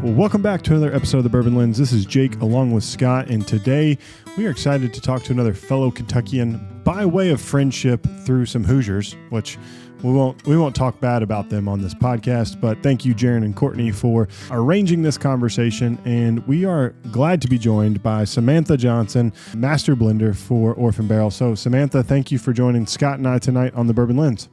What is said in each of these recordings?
Well, welcome back to another episode of the Bourbon Lens. This is Jake along with Scott, and today we are excited to talk to another fellow Kentuckian by way of friendship through some Hoosiers, which we won't talk bad about them on this podcast, but thank you, Jaron and Courtney, for arranging this conversation. And we are glad to be joined by Samantha Johnson, master blender for Orphan Barrel. So Samantha, thank you for joining Scott and I tonight on the Bourbon Lens.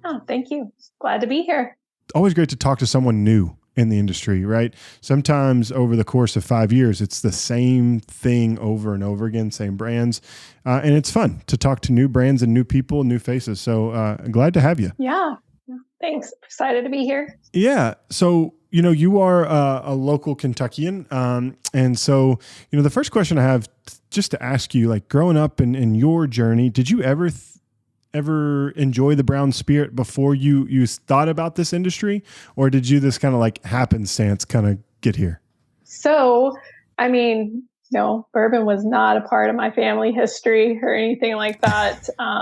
Oh, thank you. Glad to be here. Always great to talk to someone new in the industry, right? Sometimes over the course of 5 years, it's the same thing over and over again, same brands. And it's fun to talk to new brands and new people, new faces. So glad to have you. Yeah. Thanks. Excited to be here. Yeah. So, you are a local Kentuckian. And so, the first question I have just to ask you, like growing up in your journey, did you ever enjoy the brown spirit before you thought about this industry, or did you this kind of like happenstance kind of get here? So, no, bourbon was not a part of my family history or anything like that. I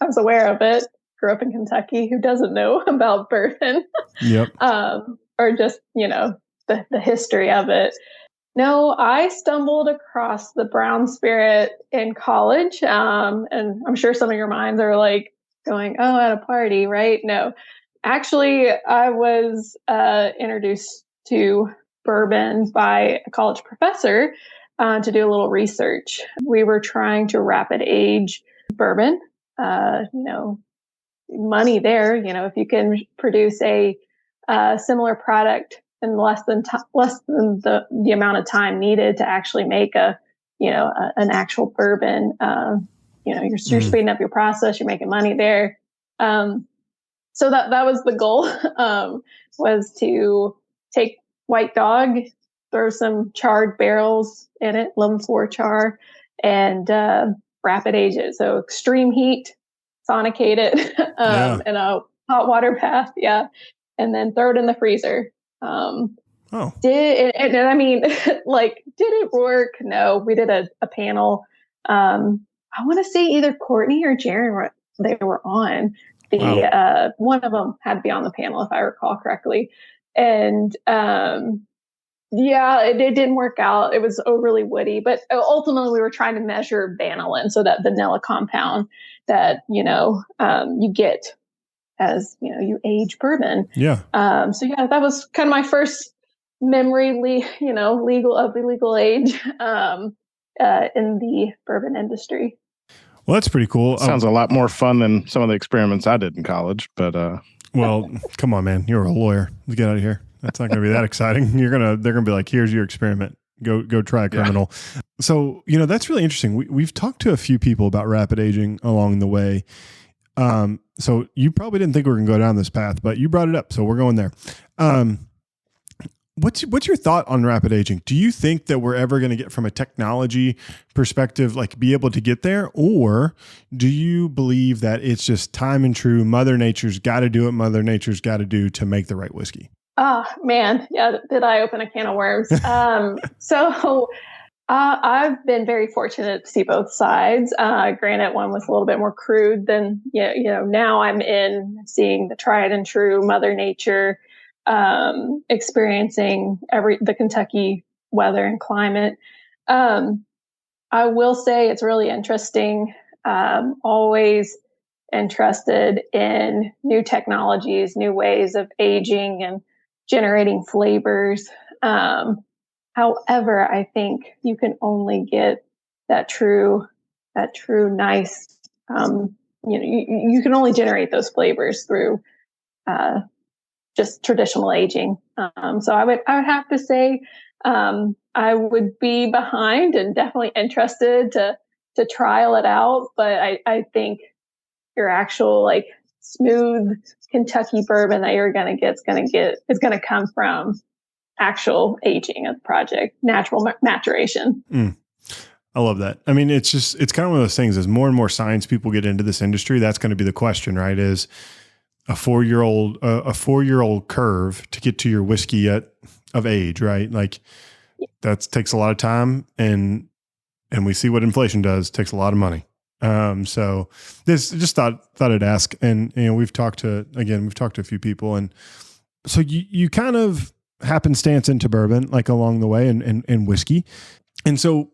was aware of it. Grew up in Kentucky. Who doesn't know about bourbon? Yep. Or just, the history of it. No, I stumbled across the brown spirit in college. And I'm sure some of your minds are like going, oh, at a party, right? No, actually, I was introduced to bourbon by a college professor to do a little research. We were trying to rapid age bourbon, money there, if you can produce a similar product in less than the amount of time needed to actually make an actual bourbon. You're speeding up your process. You're making money there. So that was the goal, was to take White Dog, throw some charred barrels in it, level 4 char, and rapid age it. So extreme heat, sonicate it in a hot water bath. Yeah. And then throw it in the freezer. Did it work? No, we did a panel. I want to say either Courtney or Jaron they were on. One of them had to be on the panel, if I recall correctly. And it didn't work out. It was overly woody, but ultimately we were trying to measure vanillin, so that vanilla compound that you get as you age bourbon. Yeah. That was kind of my first memory, legal age in the bourbon industry. Well, that's pretty cool. Sounds a lot more fun than some of the experiments I did in college. But well, come on, man, you're a lawyer. Let's get out of here. That's not going to be that exciting. They're gonna be like, here's your experiment. Go try a criminal. Yeah. So that's really interesting. We've talked to a few people about rapid aging along the way. So you probably didn't think we were going to go down this path, but you brought it up, so we're going there. What's your thought on rapid aging? Do you think that we're ever going to get, from a technology perspective, like be able to get there? Or do you believe that it's just time and true, Mother Nature's got to do what Mother Nature's got to do to make the right whiskey? Oh, man. Yeah. Did I open a can of worms? I've been very fortunate to see both sides. Granted, one was a little bit more crude than, now I'm in seeing the tried and true Mother Nature, experiencing the Kentucky weather and climate. I will say it's really interesting. Always interested in new technologies, new ways of aging and generating flavors. However, I think you can only get that true nice, you can only generate those flavors through just traditional aging. So I would have to say I would be behind and definitely interested to trial it out. But I think your actual like smooth Kentucky bourbon that you're going to get is going to come from actual aging of the project, natural maturation. I love that. I mean, it's kind of one of those things, as more and more science people get into this industry, that's going to be the question, right? Is a 4-year-old curve to get to your whiskey of age, right? Like that takes a lot of time, and we see what inflation does. It takes a lot of money. So this just thought I'd ask, and we've talked to a few people, and so you kind of happenstance into bourbon, like along the way, and whiskey. And so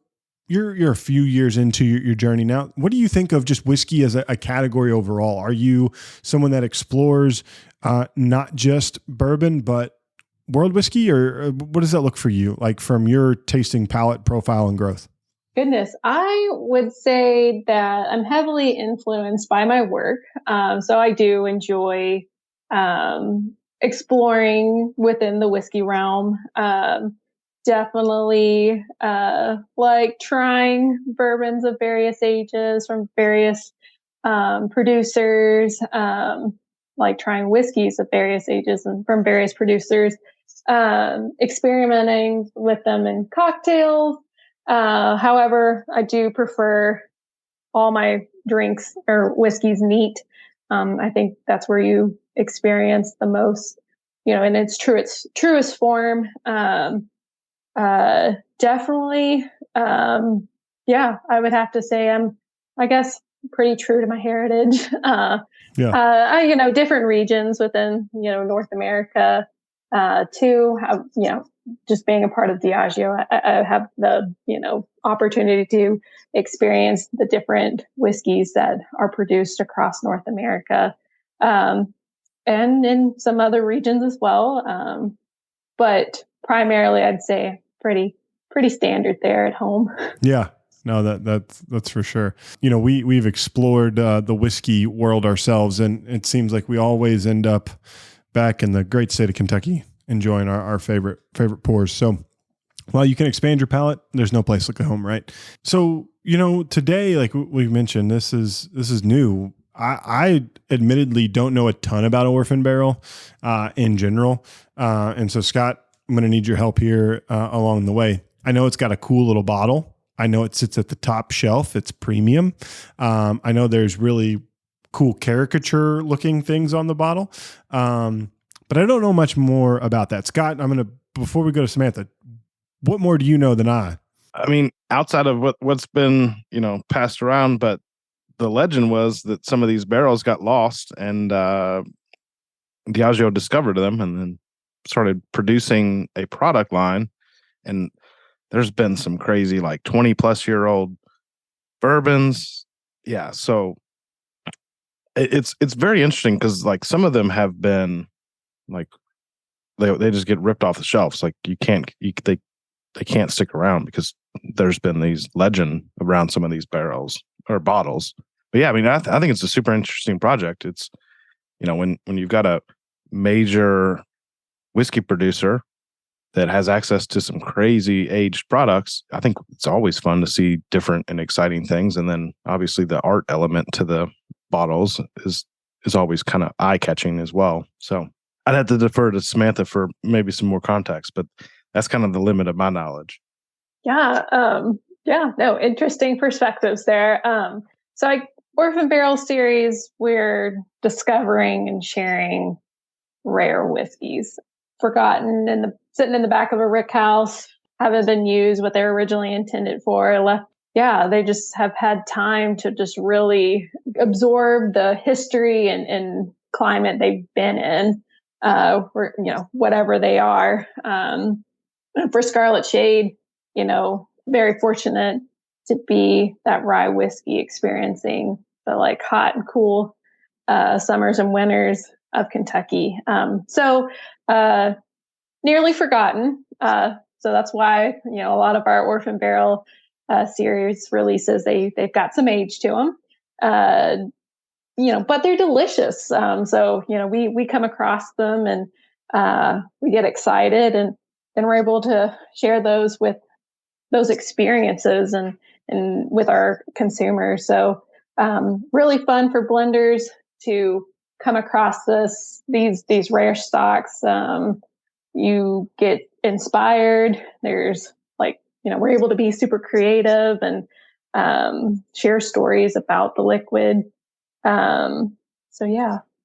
you're a few years into your journey now. What do you think of just whiskey as a category overall? Are you someone that explores not just bourbon, but world whiskey, or what does that look for you, like from your tasting palate profile and growth? Goodness, I would say that I'm heavily influenced by my work. So I do enjoy exploring within the whiskey realm. Definitely like trying bourbons of various ages from various producers, like trying whiskeys of various ages and from various producers, experimenting with them in cocktails. However, I do prefer all my drinks or whiskeys neat. I think that's where you experience the most, in its truest form. Definitely. I would have to say I guess, pretty true to my heritage. Different regions within, North America, too, have, just being a part of Diageo, I have the, opportunity to experience the different whiskeys that are produced across North America, and in some other regions as well. But primarily, I'd say pretty standard there at home. Yeah. No, that's for sure. We've explored the whiskey world ourselves, and it seems like we always end up back in the great state of Kentucky enjoying our favorite pours. So while you can expand your palate, there's no place like home, right? So, today, like we've mentioned, this is new. I admittedly don't know a ton about Orphan Barrel in general. And so, Scott, I'm going to need your help here along the way. I know it's got a cool little bottle. I know it sits at the top shelf. It's premium. I know there's really cool caricature looking things on the bottle. But I don't know much more about that. Scott, before we go to Samantha, what more do you know than I? I mean, outside of what's been, passed around, but the legend was that some of these barrels got lost, and Diageo discovered them and then started producing a product line. And there's been some crazy, like 20 plus year old bourbons. Yeah. So it's very interesting because like some of them have been like, they just get ripped off the shelves. Like they can't stick around because there's been these legend around some of these barrels or bottles. But yeah, I mean, I think it's a super interesting project. It's, when you've got a major whiskey producer that has access to some crazy aged products, I think it's always fun to see different and exciting things. And then obviously the art element to the bottles is always kind of eye catching as well. So I'd have to defer to Samantha for maybe some more context, but that's kind of the limit of my knowledge. Yeah. No, interesting perspectives there. Orphan Barrel Series, we're discovering and sharing rare whiskeys, forgotten and sitting in the back of a rick house, haven't been used what they're originally intended for. They just have had time to just really absorb the history and climate they've been in, whatever they are. For Scarlet Shade, very fortunate to be that rye whiskey experiencing the like hot and cool summers and winters of Kentucky. Nearly forgotten. So that's why, a lot of our Orphan Barrel series releases, they've got some age to them. But they're delicious. We come across them and we get excited, and then we're able to share those with those experiences and with our consumers. So really fun for blenders to come across these rare stocks. You get inspired. There's we're able to be super creative and share stories about the liquid.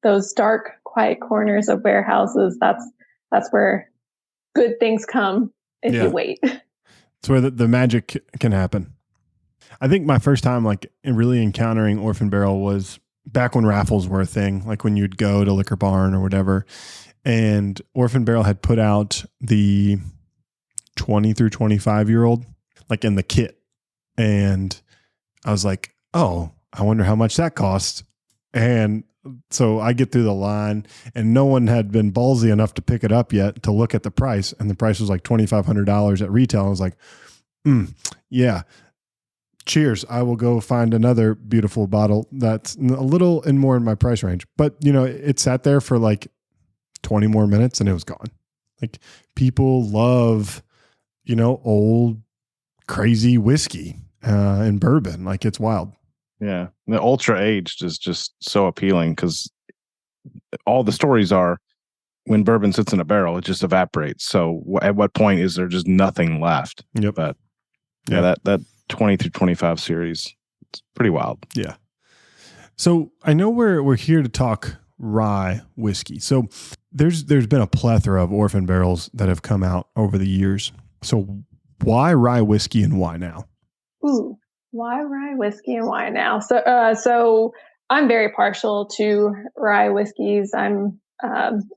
Those dark, quiet corners of warehouses, that's where good things come if you wait. It's where the magic can happen. I think my first time really encountering Orphan Barrel was back when raffles were a thing, like when you'd go to Liquor Barn or whatever. and Orphan Barrel had put out the 20 through 25-year-old, like in the kit. And I was like, oh, I wonder how much that costs. And so I get through the line, and no one had been ballsy enough to pick it up yet to look at the price. And the price was like $2,500 at retail. I was like, yeah, cheers. I will go find another beautiful bottle that's a little and more in my price range. But, it sat there for like 20 more minutes and it was gone. Like, people love, old crazy whiskey and bourbon. Like, it's wild. Yeah. The ultra aged is just so appealing because all the stories are when bourbon sits in a barrel, it just evaporates. So at what point is there just nothing left? Yep. But that 20 through 25 series, it's pretty wild. Yeah. So I know we're here to talk rye whiskey. So there's been a plethora of Orphan barrels that have come out over the years. So why rye whiskey and why now? Ooh, why rye whiskey and why now? So I'm very partial to rye whiskeys. I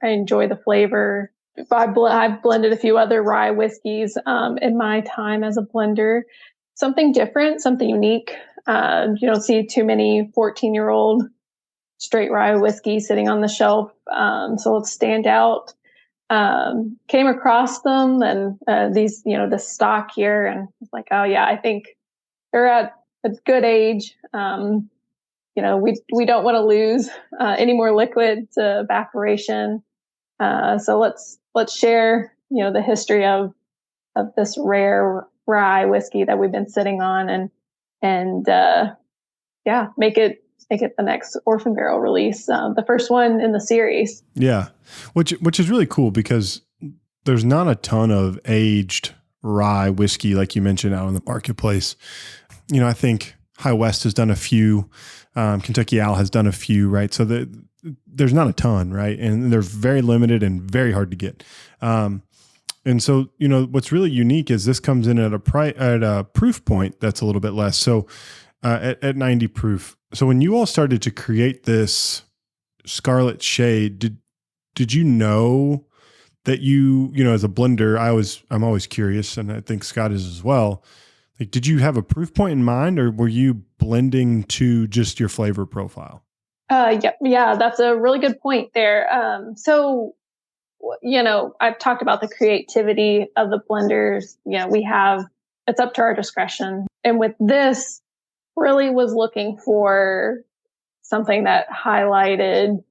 enjoy the flavor. I've blended a few other rye whiskeys in my time as a blender. Something different, something unique. You don't see too many 14-year-old straight rye whiskey sitting on the shelf. So let's stand out. Came across them and these, the stock here, and it's like, oh yeah, I think they're at a good age. We don't want to lose any more liquid to evaporation. So let's share, the history of this rare rye whiskey that we've been sitting on, and make it the next Orphan Barrel release, the first one in the series. Yeah, which is really cool because there's not a ton of aged rye whiskey like you mentioned out in the marketplace. I think High West has done a few, Kentucky Owl has done a few, right? So there's not a ton, right? And they're very limited and very hard to get. And so, what's really unique is this comes in at a proof point that's a little bit less. So at 90 proof. So when you all started to create this Scarlet Shade, did you know that as a blender, I'm always curious, and I think Scott is as well. Like, did you have a proof point in mind, or were you blending to just your flavor profile? Yeah, that's a really good point there. So, I've talked about the creativity of the blenders. It's up to our discretion. And with this, really was looking for something that highlighted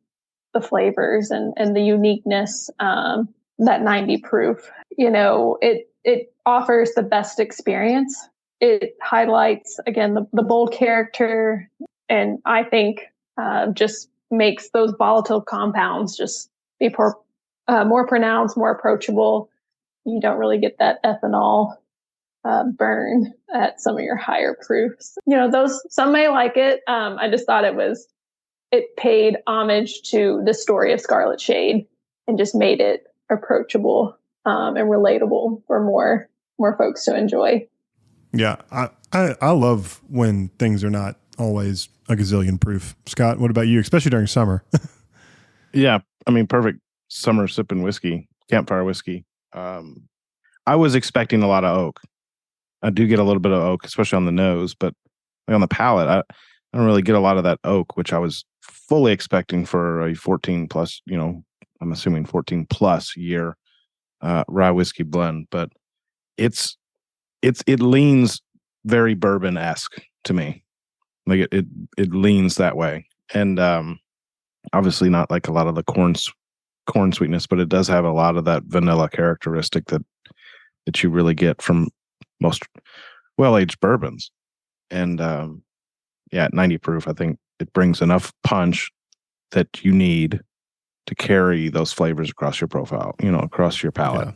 the flavors and the uniqueness, that 90 proof. It offers the best experience. It highlights, again, the bold character, and I think just makes those volatile compounds just be more pronounced, more approachable. You don't really get that ethanol burn at some of your higher proofs. Some may like it. I just thought it paid homage to the story of Scarlet Shade and just made it approachable and relatable for more folks to enjoy. Yeah, I love when things are not always a gazillion proof. Scott, what about you, especially during summer? Yeah, perfect summer sipping whiskey, campfire whiskey. I was expecting a lot of oak. I do get a little bit of oak, especially on the nose, but on the palate, I don't really get a lot of that oak, which I was fully expecting for a 14 plus, I'm assuming 14 plus year rye whiskey blend. But it leans very bourbon-esque to me. Like it leans that way. And obviously not like a lot of the corn sweetness, but it does have a lot of that vanilla characteristic that you really get from most well-aged bourbons. And at 90 proof, I think it brings enough punch that you need to carry those flavors across your profile, across your palate. Yeah.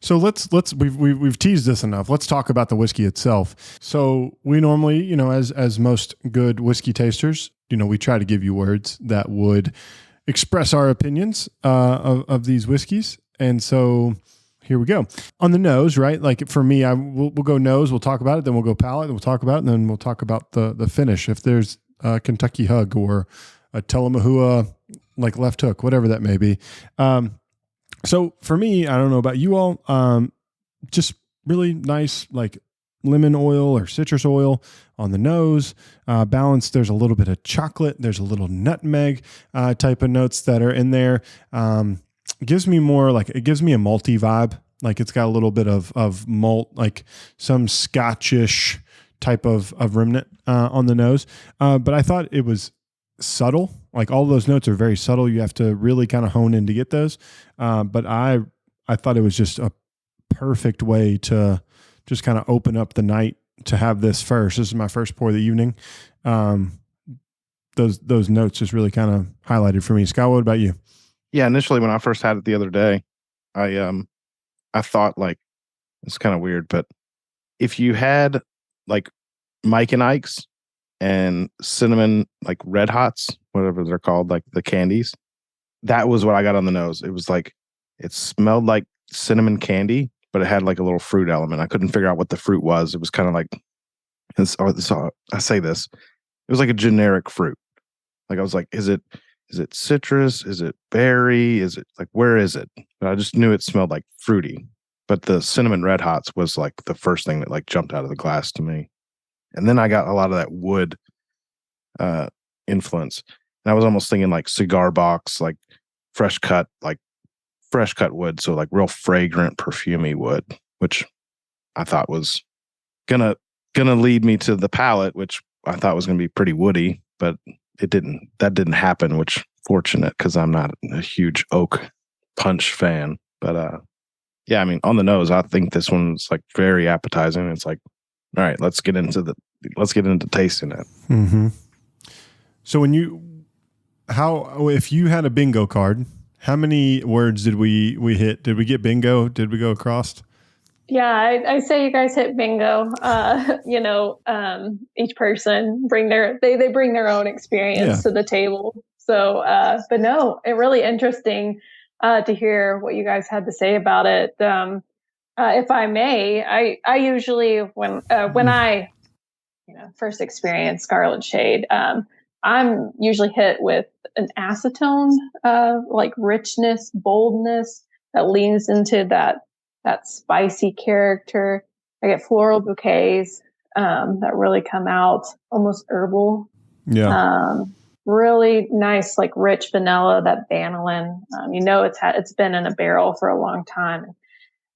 So we've teased this enough. Let's talk about the whiskey itself. So we normally, as most good whiskey tasters, we try to give you words that would express our opinions of these whiskeys. And so here we go. On the nose, right? Like for me, we'll go nose, we'll talk about it, then we'll go palate, then we'll talk about it, and then we'll talk about the finish. If there's a Kentucky Hug or a Tillamookwa like left hook, whatever that may be. So for me, I don't know about you all, just really nice, like lemon oil or citrus oil on the nose, balanced. There's a little bit of chocolate. There's a little nutmeg, type of notes that are in there. It gives me a malty vibe. Like it's got a little bit of malt, like some Scotchish type of remnant, on the nose. But I thought it was subtle. Like all those notes are very subtle. You have to really kind of hone in to get those. But I thought it was just a perfect way to just kind of open up the night to have this first. This is my first pour of the evening. Those notes just really kind of highlighted for me. Scott, what about you? Yeah, initially when I first had it the other day, I thought like, it's kind of weird, but if you had like Mike and Ike's and cinnamon, like Red Hots, whatever they're called, like the candies, that was what I got on the nose. It was like, it smelled like cinnamon candy, but it had like a little fruit element. I couldn't figure out what the fruit was. It was kind of like, I say this, it was like a generic fruit. Like I was like, is it citrus? Is it berry? Is it like, where is it? But I just knew it smelled like fruity. But the cinnamon Red Hots was like the first thing that like jumped out of the glass to me. And then I got a lot of that wood influence. And I was almost thinking like cigar box, like fresh cut wood. So like real fragrant, perfumey wood, which I thought was gonna lead me to the palate, which I thought was gonna be pretty woody, but that didn't happen, which fortunate because I'm not a huge oak punch fan. But yeah, I mean, on the nose, I think this one's like very appetizing. It's like, all right, let's get into tasting it. Mm-hmm. So if you had a bingo card, how many words did we hit? Did we get bingo? Did we go across? Yeah, I say you guys hit bingo. Each person they bring their own experience to the table. So, but no, it really interesting to hear what you guys had to say about it. If I may, I usually when I first experience Scarlet Shade, I'm usually hit with an acetone, like richness, boldness that leans into that spicy character. I get floral bouquets that really come out almost herbal. Yeah. Really nice, like rich vanilla, that vanillin. It's been in a barrel for a long time.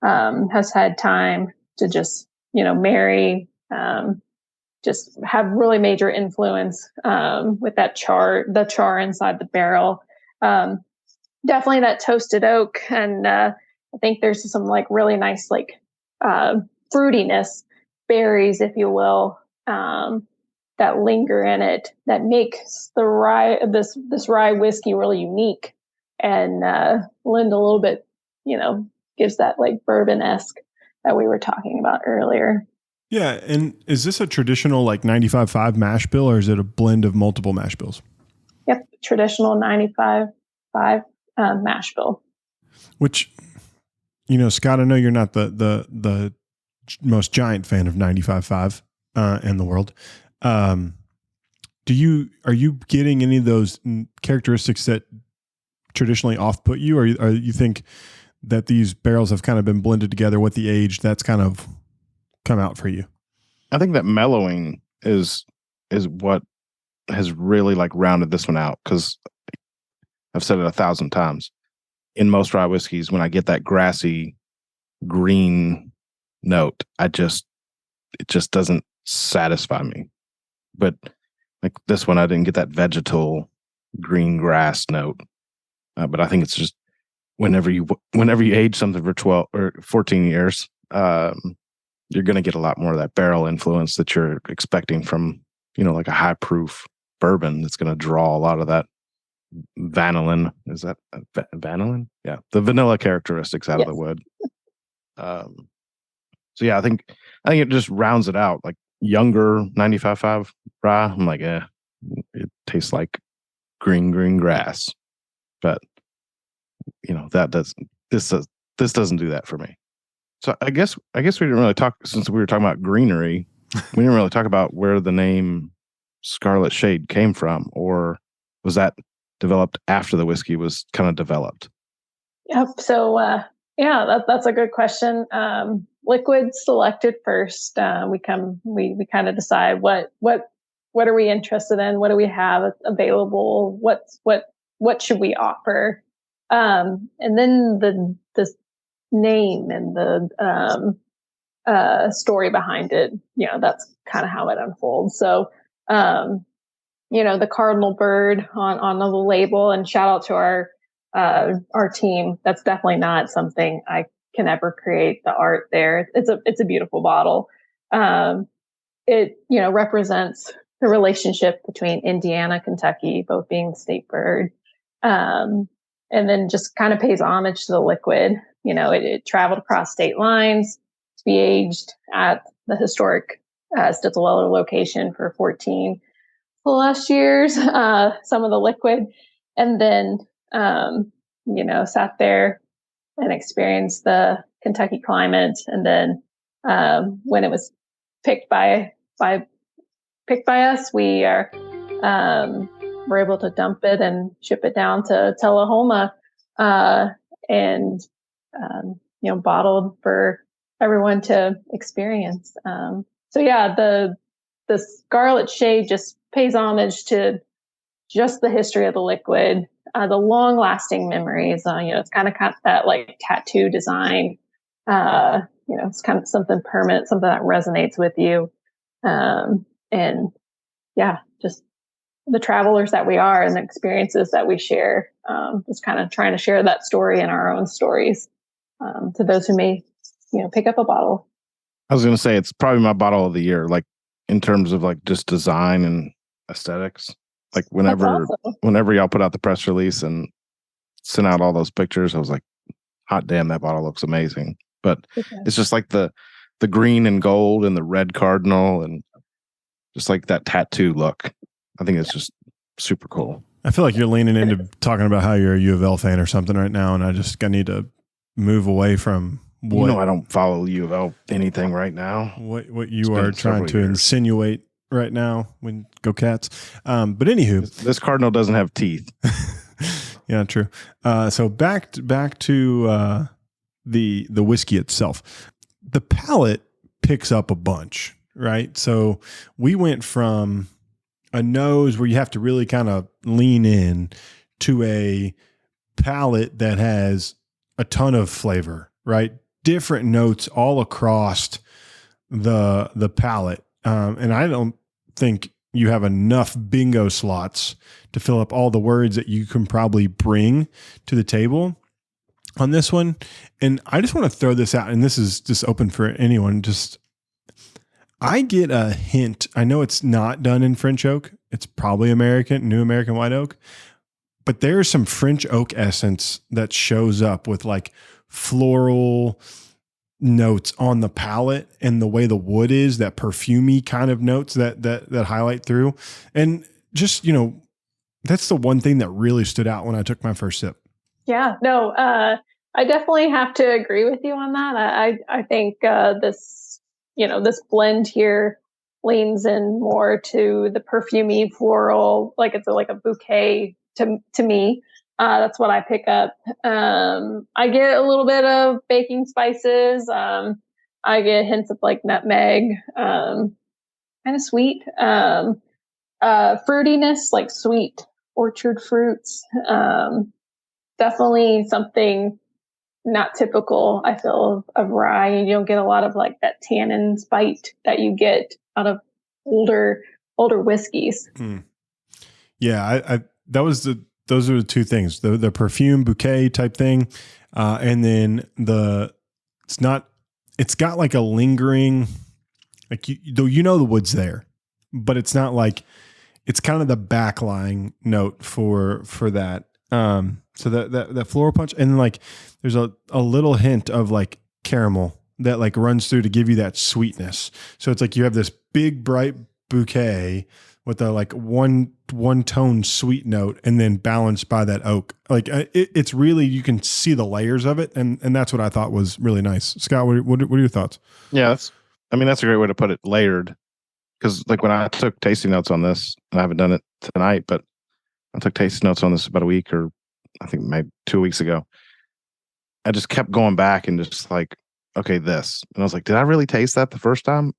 Has had time to just, marry, just have really major influence with that the char inside the barrel. Definitely that toasted oak. And I think there's some like really nice, like fruitiness, berries, if you will, that linger in it that makes the rye, this rye whiskey really unique and lend a little bit, gives that like bourbon-esque that we were talking about earlier. Yeah. And is this a traditional like 95.5 mash bill, or is it a blend of multiple mash bills? Yep. Traditional 95.5 mash bill. Which, Scott, I know you're not the most giant fan of 95.5 in the world. Are you getting any of those characteristics that traditionally off-put you, or you think that these barrels have kind of been blended together with the age that's kind of come out for you? I think that mellowing is what has really like rounded this one out, because I've said it 1,000 times. In most rye whiskeys, when I get that grassy green note, it just doesn't satisfy me. But like this one, I didn't get that vegetal green grass note. But I think it's just whenever you age something for 12 or 14 years, you're going to get a lot more of that barrel influence that you're expecting from, like a high proof bourbon that's going to draw a lot of that vanillin. Is that vanillin? Yeah. The vanilla characteristics out of the wood. So yeah, I think it just rounds it out. Like younger 95.5 rye, I'm like, it tastes like green grass. But this doesn't do that for me. So I guess we didn't really talk, since we were talking about greenery, we didn't really talk about where the name Scarlet Shade came from, or was that developed after the whiskey was kind of developed? Yep. So, that's a good question. Liquid selected first. We kind of decide what are we interested in? What do we have available? What should we offer? And then the name and the story behind it. That's kind of how it unfolds. So, the cardinal bird on the label, and shout out to our team. That's definitely not something I can ever create. The art there. It's a beautiful bottle. It represents the relationship between Indiana, Kentucky, both being the state bird, and then just kind of pays homage to the liquid. It traveled across state lines to be aged at the historic Stitzelweller location for 14 plus years. Some of the liquid, and then sat there and experienced the Kentucky climate, and then when it was picked by us, we were able to dump it and ship it down to Tullahoma, and bottled for everyone to experience. The Scarlet Shade just pays homage to just the history of the liquid, the long lasting memories. It's kind of that like tattoo design. It's kind of something permanent, something that resonates with you. Just the travelers that we are and the experiences that we share, just kind of trying to share that story and our own stories to those who may, pick up a bottle. I was going to say, it's probably my bottle of the year, like in terms of like just design and aesthetics. Like whenever y'all put out the press release and sent out all those pictures, I was like, hot damn, that bottle looks amazing. But it's just like the green and gold and the red cardinal and just like that tattoo look. I think it's just super cool. I feel like you're leaning into talking about how you're a U of L fan or something right now, and I need to move away from what... I don't follow U of L anything right now. What you are trying to insinuate right now when go Cats. But anywho, this cardinal doesn't have teeth. Yeah, true. So back to the whiskey itself. The palate picks up a bunch, right? So we went from a nose where you have to really kind of lean in to a palate that has a ton of flavor, right? Different notes all across the palate. And I don't think you have enough bingo slots to fill up all the words that you can probably bring to the table on this one. And I just want to throw this out, and this is just open for anyone. I get a hint. I know it's not done in French oak. It's probably New American white oak, but there's some French oak essence that shows up with like floral notes on the palate, and the way the wood is, that perfumey kind of notes that highlight through. And just, that's the one thing that really stood out when I took my first sip. Yeah, no, I definitely have to agree with you on that. I think this blend here leans in more to the perfumey floral, like it's like a bouquet to me. That's what I pick up. I get a little bit of baking spices. I get hints of like nutmeg, kind of sweet, fruitiness, like sweet orchard fruits. Definitely something not typical, I feel, of rye. You don't get a lot of like that tannin bite that you get out of older whiskeys. Yeah, those are the two things: the perfume bouquet type thing, and then it's got like a lingering, like the wood's there, but it's not like, it's kind of the backlying note for that. So that floral punch, and like there's a little hint of like caramel that like runs through to give you that sweetness. So it's like you have this big bright bouquet with a like one tone sweet note, and then balanced by that oak. Like it's really, you can see the layers of it, and that's what I thought was really nice. Scott, what are your thoughts? Yeah, that's a great way to put it, layered. Because like when I took tasting notes on this, and I haven't done it tonight, but I took tasting notes on this about a week or I think maybe 2 weeks ago. I just kept going back and just like, okay, this. And I was like, did I really taste that the first time?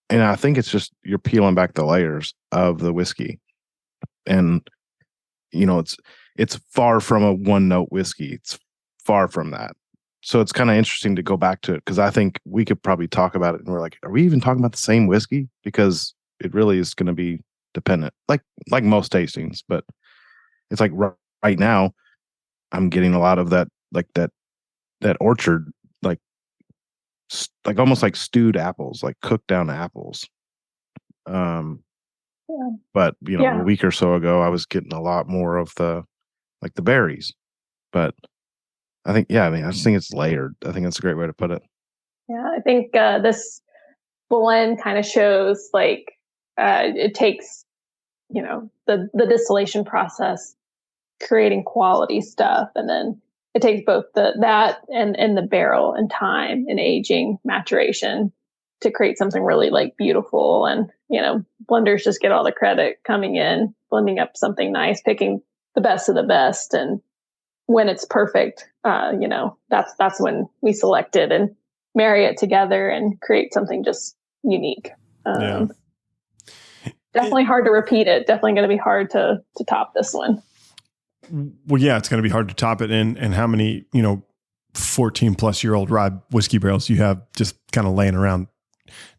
And I think it's just you're peeling back the layers of the whiskey. And, it's far from a one note whiskey. It's far from that. So it's kind of interesting to go back to it because I think we could probably talk about it and we're like, are we even talking about the same whiskey? Because it really is going to be dependent, like most tastings. But it's like right now, I'm getting a lot of that, like that orchard, like almost like stewed apples, like cooked down apples. But a week or so ago, I was getting a lot more of the berries. But I think, I just think it's layered. I think that's a great way to put it. Yeah, I think this blend kind of shows like it takes, the distillation process, creating quality stuff, and then it takes both that and the barrel and time and aging, maturation to create something really like beautiful. And blenders just get all the credit coming in, blending up something nice, picking the best of the best, and when it's perfect, that's when we select it and marry it together and create something just unique. Definitely hard to repeat it. Definitely going to be hard to top this one. Well, yeah, it's going to be hard to top it. And how many, 14 plus year old rye whiskey barrels you have just kind of laying around?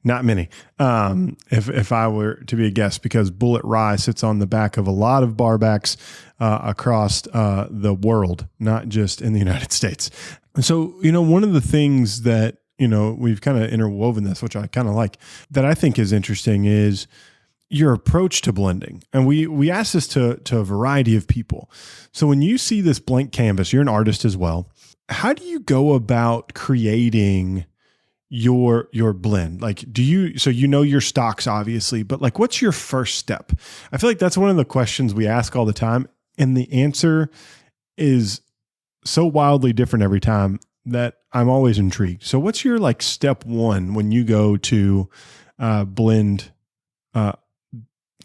Not many. If I were to be a guest, because Bullet Rye sits on the back of a lot of barbacks across the world, not just in the United States. And so, one of the things that, we've kind of interwoven this, which I kind of like, that I think is interesting is your approach to blending. And we asked this to a variety of people. So when you see this blank canvas, you're an artist as well. How do you go about creating your blend? Like, so your stocks obviously, but like, what's your first step? I feel like that's one of the questions we ask all the time. And the answer is so wildly different every time that I'm always intrigued. So what's your like step one when you go to blend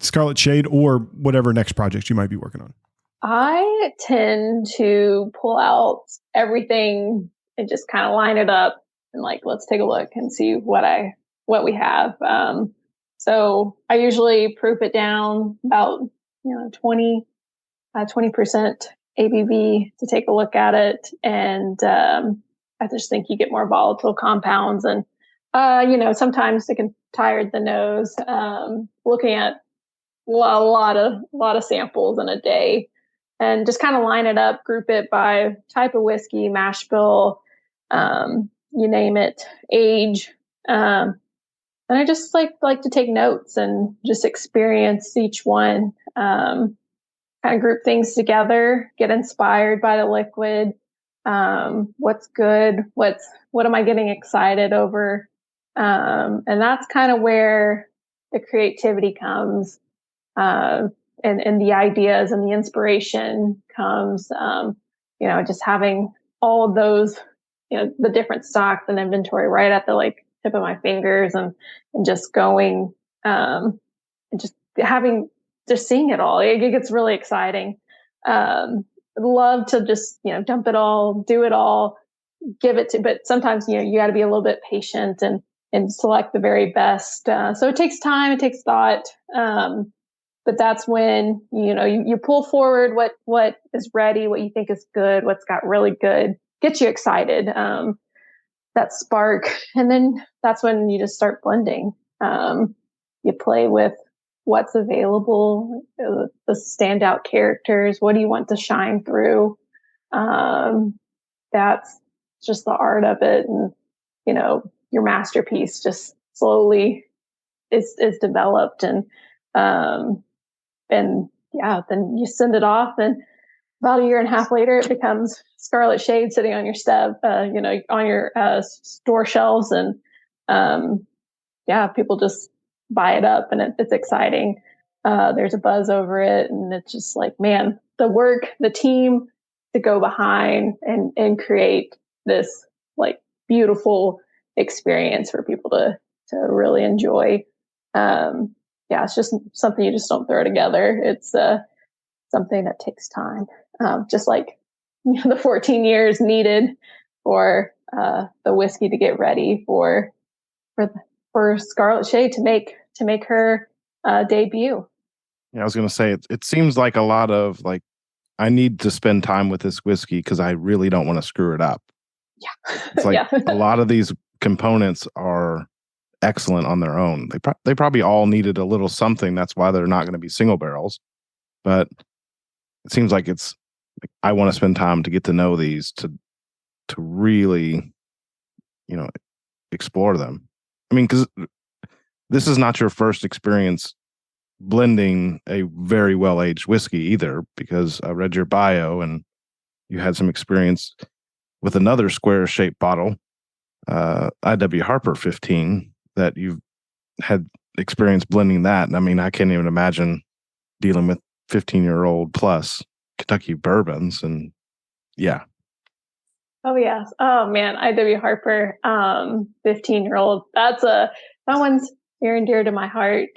Scarlet Shade or whatever next project you might be working on? I tend to pull out everything and just kind of line it up and like, let's take a look and see what we have. So I usually proof it down about 20% ABV to take a look at it, and I just think you get more volatile compounds, and sometimes it can tire the nose. Looking at a lot of samples in a day, and just kind of line it up, group it by type of whiskey, mash bill, you name it, age. And I just like to take notes and just experience each one. Kind of group things together, get inspired by the liquid. What's good? What am I getting excited over? And that's kind of where the creativity comes. And the ideas and the inspiration comes, just having all of those, the different stocks and inventory right at the like tip of my fingers, and just going, and just seeing it all. It gets really exciting. Love to just, dump it all, do it all, give it to, but sometimes, you got to be a little bit patient and select the very best. So it takes time, it takes thought. But that's when, you pull forward what is ready, what you think is good, what's got really good, gets you excited, that spark. And then that's when you just start blending. You play with what's available, the standout characters. What do you want to shine through? That's just the art of it. And, your masterpiece just slowly is developed. And then you send it off, and about a year and a half later, it becomes Scarlet Shade sitting on your on your store shelves. And people just buy it up, and it's exciting. There's a buzz over it, and it's just like, man, the work, the team to go behind and create this like beautiful experience for people to really enjoy. It's just something you just don't throw together. It's a something that takes time, just like the 14 years needed for the whiskey to get ready for Scarlet Shade to make her debut. Yeah, I was going to say it seems like a lot of like, I need to spend time with this whiskey because I really don't want to screw it up. Yeah. It's like a lot of these components are excellent on their own. They probably all needed a little something. That's why they're not going to be single barrels. But it seems like it's like, I want to spend time to get to know these to really, explore them. I mean, because this is not your first experience blending a very well-aged whiskey either, because I read your bio and you had some experience with another square-shaped bottle, IW Harper 15, that you've had experience blending that. And I mean, I can't even imagine dealing with 15-year-old plus Kentucky bourbons. And yeah. Oh yes. Oh man, IW Harper, 15-year-old. That one's near and dear to my heart.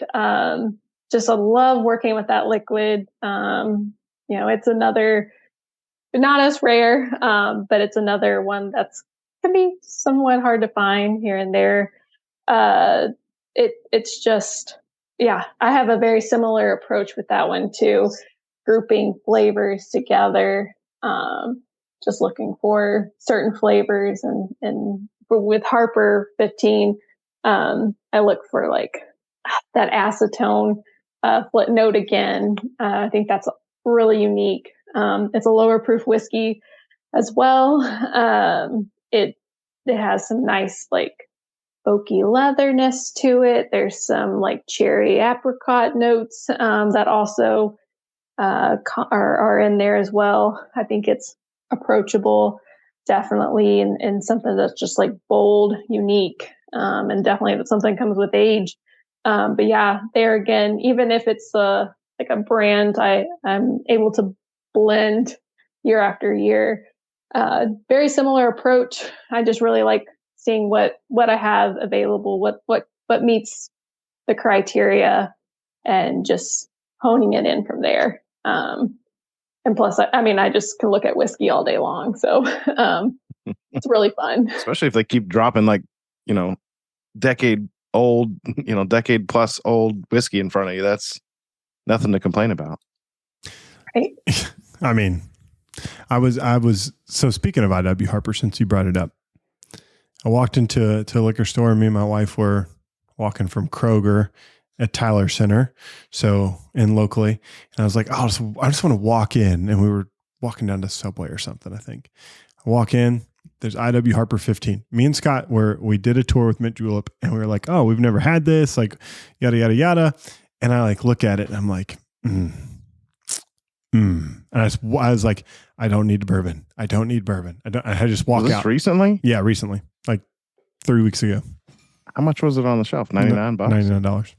Just I love working with that liquid. It's another, not as rare, but it's another one that's can be somewhat hard to find here and there. It's just, I have a very similar approach with that one too, grouping flavors together, just looking for certain flavors and with Harper 15, I look for like that acetone note again. I think that's really unique. It's a lower proof whiskey as well. It has some nice like oaky leatherness to it. There's some like cherry apricot notes that also are in there as well. I think it's approachable, definitely, and something that's just like bold, unique, and definitely if something comes with age. But yeah, there again, even if it's like a brand, I'm able to blend year after year. Very similar approach. I just really like seeing what I have available, what meets the criteria, and just honing it in from there. And plus, I just can look at whiskey all day long, so it's really fun. Especially if they keep dropping like decade plus old whiskey in front of you. That's nothing to complain about. Right. I mean, I was so speaking of IW Harper, since you brought it up, I walked into a liquor store, and me and my wife were walking from Kroger at Tyler Center, in locally, and I was like, I just want to walk in, and we were walking down to Subway or something, I think. I walk in, there's IW Harper 15. Me and Scott we did a tour with Mint Julep, and we were like, oh, we've never had this, like yada yada yada, and I like look at it, and I'm like, and I was like, I don't need bourbon. I just walk out. Recently? Yeah, recently, like 3 weeks ago. How much was it on the shelf? $99? $99.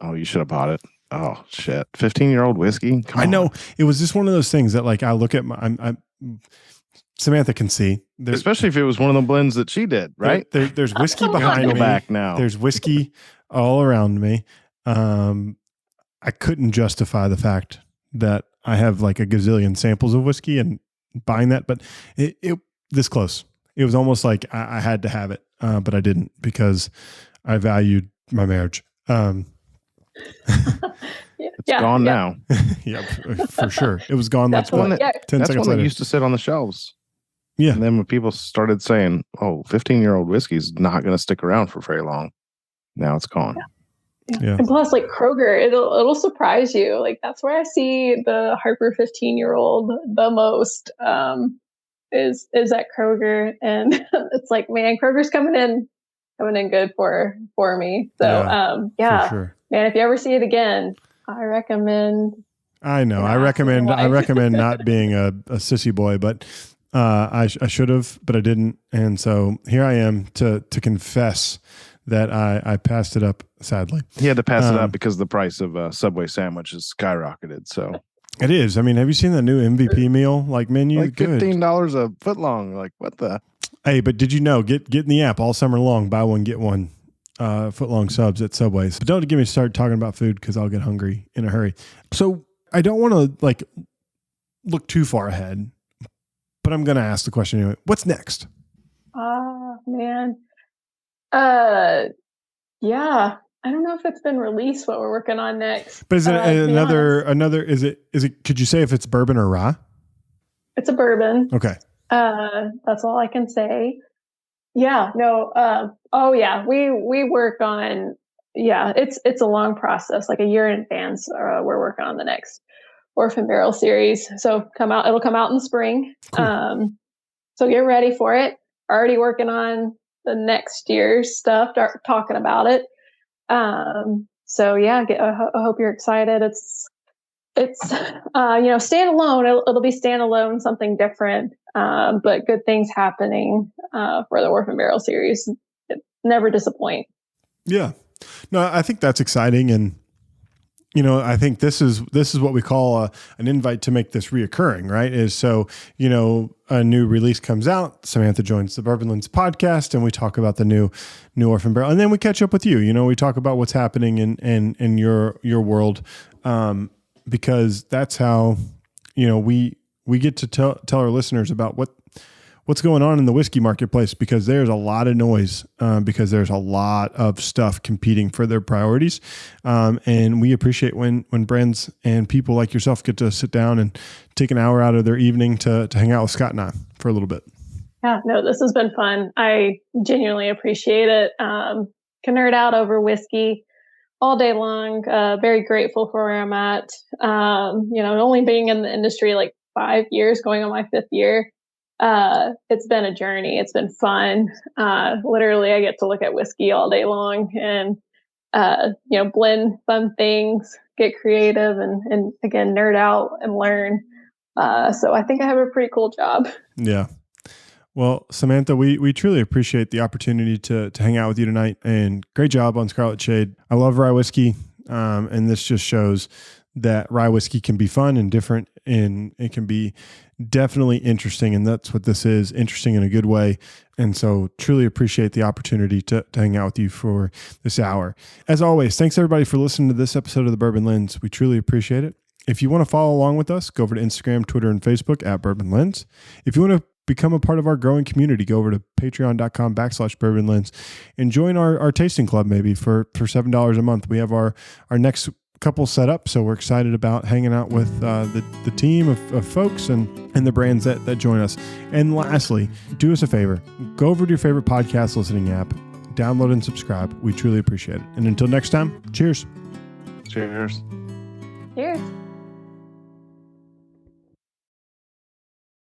Oh, you should have bought it. Oh shit! 15-year-old whiskey. I know. It was just one of those things that like I look at Samantha can see, especially if it was one of the blends that she did. Right? There's whiskey behind me. Go back now. There's whiskey all around me. I couldn't justify the fact that I have like a gazillion samples of whiskey and buying that, but it this close. It was almost like I had to have it, but I didn't because I valued my marriage. It's gone now. Yeah, for sure. It was gone. Like 10 that's seconds when later. it used to sit on the shelves. Yeah. And then when people started saying, oh, 15-year-old whiskey is not going to stick around for very long, now it's gone. Yeah. And plus, like Kroger, it'll surprise you. Like that's where I see the Harper 15-year-old the most, is at Kroger, and it's like, man, Kroger's coming in good for me. So for sure. Man, if you ever see it again, I recommend. I know. I recommend not being a sissy boy, but I should have, but I didn't, and so here I am to confess that I passed it up. Sadly, he had to pass it up because the price of a Subway sandwich has skyrocketed. So it is. I mean, have you seen the new MVP meal menu? Like $15 a foot long. Like what the? Hey, but did you know? Get in the app all summer long. Buy one get one. Foot long subs at Subways. But don't get me started talking about food because I'll get hungry in a hurry. So I don't want to look too far ahead, but I'm going to ask the question anyway. What's next? Man. Yeah. I don't know if it's been released what we're working on next. But is it could you say if it's bourbon or rye? It's a bourbon. Okay. That's all I can say. Yeah, no. We work on, it's a long process, like a year in advance. We're working on the next Orphan Barrel Series. So it'll come out in spring. Cool. So get ready for it. Already working on the next year's stuff, talking about it. I hope you're excited. It's standalone. It'll be standalone, something different, but good things happening for the Orphan Barrel Series. It never disappoint. Yeah, no, I think that's exciting, and I think this is what we call an invite to make this reoccurring, right? Is so a new release comes out, Samantha joins the Bourbon Lens podcast, and we talk about the new Orphan Barrel, and then we catch up with you. We talk about what's happening in your world. Because that's how, we get to tell our listeners about what's going on in the whiskey marketplace, because there's a lot of noise, because there's a lot of stuff competing for their priorities. And we appreciate when brands and people like yourself get to sit down and take an hour out of their evening to hang out with Scott and I for a little bit. Yeah, no, this has been fun. I genuinely appreciate it. Can nerd out over whiskey all day long. Very grateful for where I'm at. Only being in the industry like 5 years, going on my 5th year. It's been a journey. It's been fun. Literally, I get to look at whiskey all day long and, blend fun things, get creative, and again, nerd out and learn. So I think I have a pretty cool job. Yeah. Well, Samantha, we truly appreciate the opportunity to hang out with you tonight, and great job on Scarlet Shade. I love rye whiskey, and this just shows that rye whiskey can be fun and different, and it can be definitely interesting, and that's what this is, interesting in a good way. And so truly appreciate the opportunity to hang out with you for this hour. As always, thanks everybody for listening to this episode of the Bourbon Lens. We truly appreciate it. If you want to follow along with us, go over to Instagram, Twitter, and Facebook at Bourbon Lens. If you want to become a part of our growing community, go over to patreon.com/Bourbon Lens and join our tasting club maybe for $7 a month. We have our next couple set up, so we're excited about hanging out with the team of folks and the brands that join us. And lastly, do us a favor, go over to your favorite podcast listening app, download and subscribe. We truly appreciate it. And until next time, cheers. Cheers. Cheers.